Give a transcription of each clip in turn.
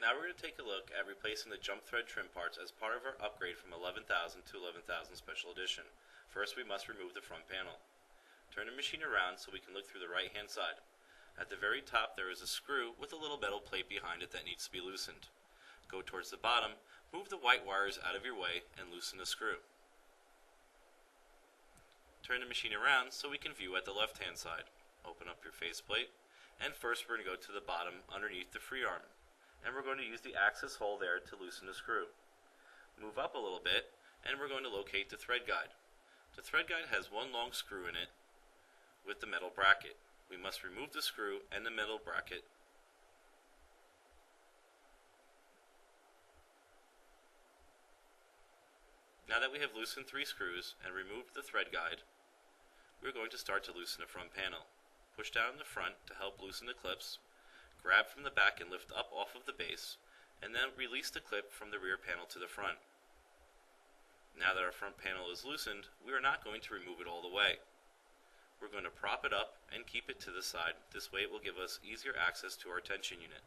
Now we're going to take a look at replacing the jump thread trim parts as part of our upgrade from 11,000 to 11,000 Special Edition. First, we must remove the front panel. Turn the machine around so we can look through the right hand side. At the very top there is a screw with a little metal plate behind it that needs to be loosened. Go towards the bottom, move the white wires out of your way, and loosen the screw. Turn the machine around so we can view at the left hand side. Open up your faceplate, and first we're going to go to the bottom underneath the free arm. And we're going to use the access hole there to loosen the screw. Move up a little bit, and we're going to locate the thread guide. The thread guide has one long screw in it with the metal bracket. We must remove the screw and the metal bracket. Now that we have loosened 3 screws and removed the thread guide, we're going to start to loosen the front panel. Push down the front to help loosen the clips, grab from the back and lift up off of the base, and then release the clip from the rear panel to the front. Now that our front panel is loosened, we are not going to remove it all the way. We're going to prop it up and keep it to the side. This way it will give us easier access to our tension unit.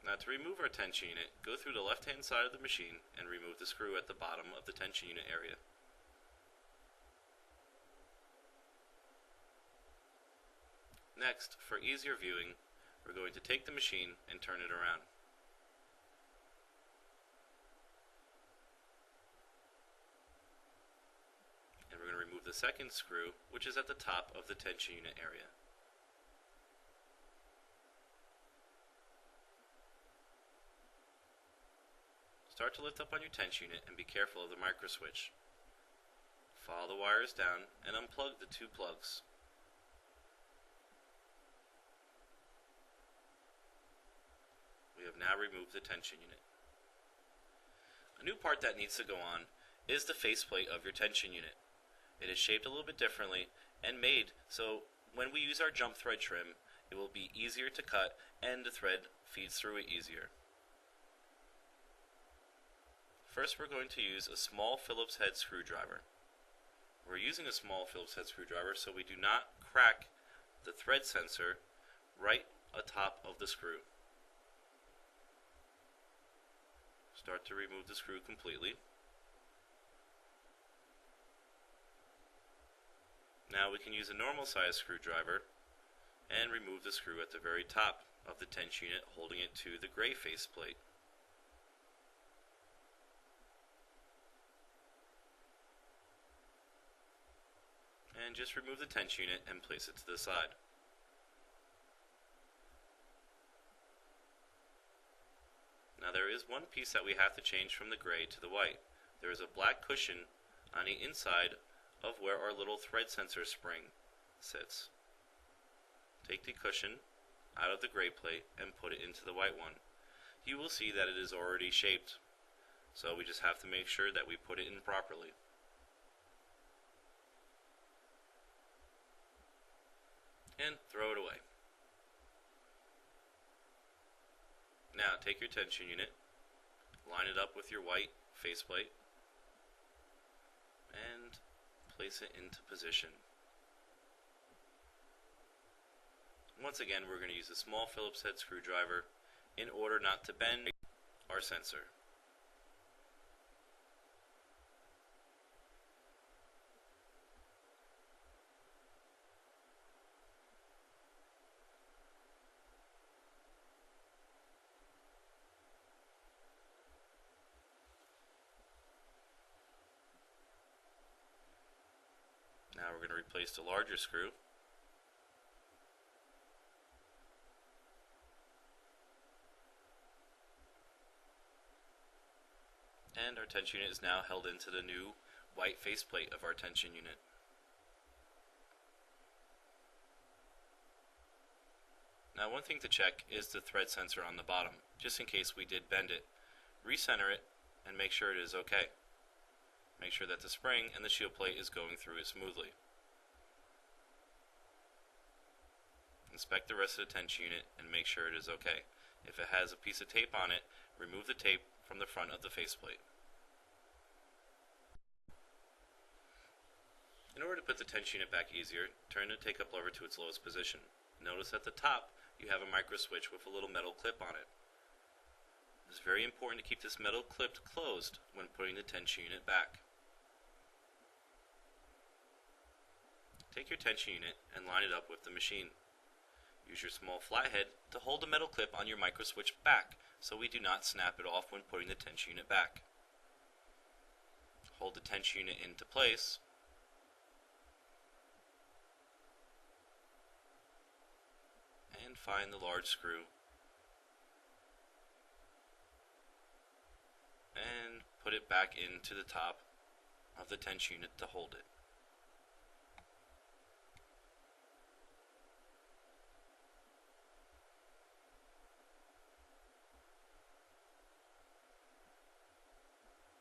Now to remove our tension unit, go through the left hand side of the machine and remove the screw at the bottom of the tension unit area. Next, for easier viewing, we're going to take the machine and turn it around. And we're going to remove the second screw, which is at the top of the tension unit area. Start to lift up on your tension unit and be careful of the micro switch. Follow the wires down and unplug the 2 plugs. We have now removed the tension unit. A new part that needs to go on is the faceplate of your tension unit. It is shaped a little bit differently and made so when we use our jump thread trim, it will be easier to cut and the thread feeds through it easier. First, we're going to use a small Phillips head screwdriver. We're using a small Phillips head screwdriver so we do not crack the thread sensor right atop of the screw. Start to remove the screw completely. Now we can use a normal size screwdriver and remove the screw at the very top of the tension unit, holding it to the gray faceplate. And just remove the tension unit and place it to the side. Now there is one piece that we have to change from the gray to the white. There is a black cushion on the inside of where our little thread sensor spring sits. Take the cushion out of the gray plate and put it into the white one. You will see that it is already shaped, so we just have to make sure that we put it in properly. And throw it away. Now take your tension unit, line it up with your white faceplate, and place it into position. Once again, we're going to use a small Phillips head screwdriver in order not to bend our sensor. Now we're going to replace the larger screw. And our tension unit is now held into the new white faceplate of our tension unit. Now one thing to check is the thread sensor on the bottom, just in case we did bend it. Recenter it and make sure it is okay. Make sure that the spring and the shield plate is going through it smoothly. Inspect the rest of the tension unit and make sure it is okay. If it has a piece of tape on it, remove the tape from the front of the faceplate. In order to put the tension unit back easier, turn the take-up lever to its lowest position. Notice at the top you have a micro switch with a little metal clip on it. It is very important to keep this metal clip closed when putting the tension unit back. Take your tension unit and line it up with the machine. Use your small flathead to hold the metal clip on your micro switch back so we do not snap it off when putting the tension unit back. Hold the tension unit into place and find the large screw and put it back into the top of the tension unit to hold it.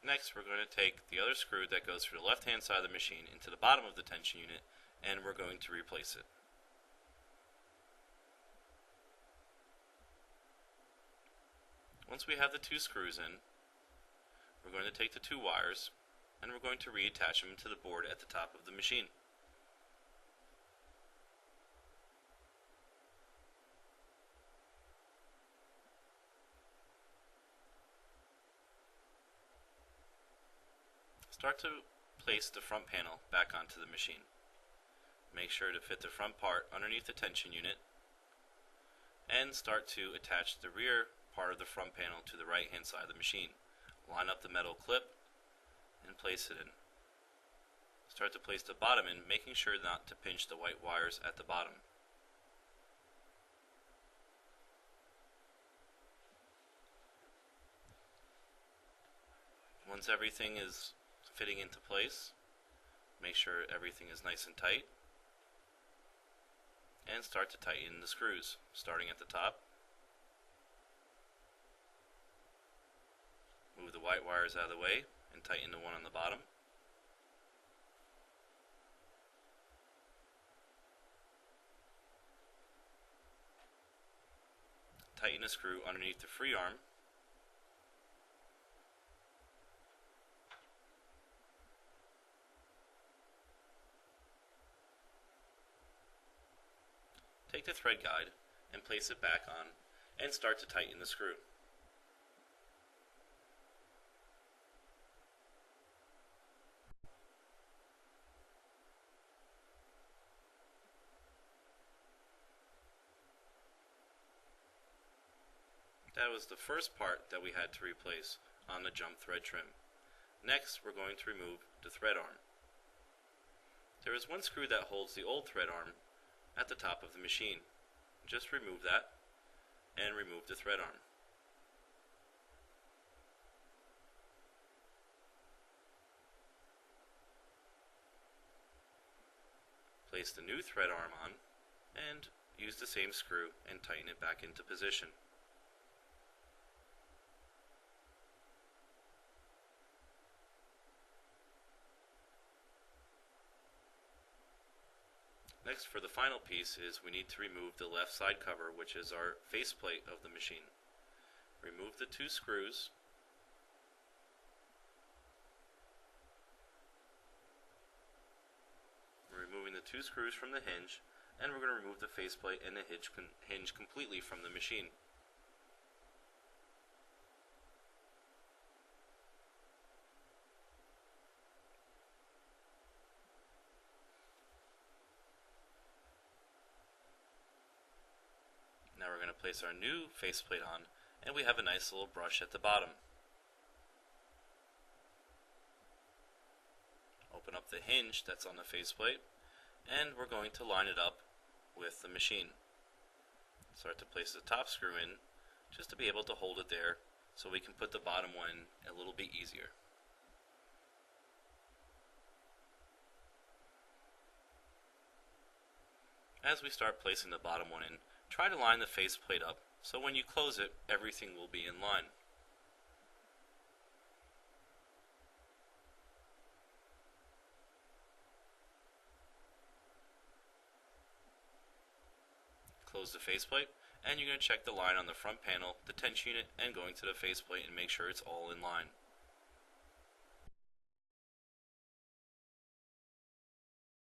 Next, we're going to take the other screw that goes through the left-hand side of the machine into the bottom of the tension unit, and we're going to replace it. Once we have the two screws in, we're going to take the two wires, and we're going to reattach them to the board at the top of the machine. Start to place the front panel back onto the machine. Make sure to fit the front part underneath the tension unit and start to attach the rear part of the front panel to the right hand side of the machine. Line up the metal clip and place it in. Start to place the bottom in, making sure not to pinch the white wires at the bottom. Once everything is fitting into place, make sure everything is nice and tight, and start to tighten the screws, starting at the top. Move the white wires out of the way and tighten the one on the bottom. Tighten a screw underneath the free arm. Take the thread guide and place it back on and start to tighten the screw. That was the first part that we had to replace on the jump thread trim. Next, we're going to remove the thread arm. There is one screw that holds the old thread arm at the top of the machine. Just remove that and remove the thread arm. Place the new thread arm on and use the same screw and tighten it back into position. Next, for the final piece, is we need to remove the left side cover, which is our faceplate of the machine. Remove the two screws. We're removing the two screws from the hinge, and we're going to remove the faceplate and the hinge completely from the machine. Now we're going to place our new faceplate on, and we have a nice little brush at the bottom. Open up the hinge that's on the faceplate, and we're going to line it up with the machine. Start to place the top screw in, just to be able to hold it there, so we can put the bottom one in a little bit easier. As we start placing the bottom one in, try to line the faceplate up, so when you close it, everything will be in line. Close the faceplate, and you're going to check the line on the front panel, the tension unit, and going to the faceplate and make sure it's all in line.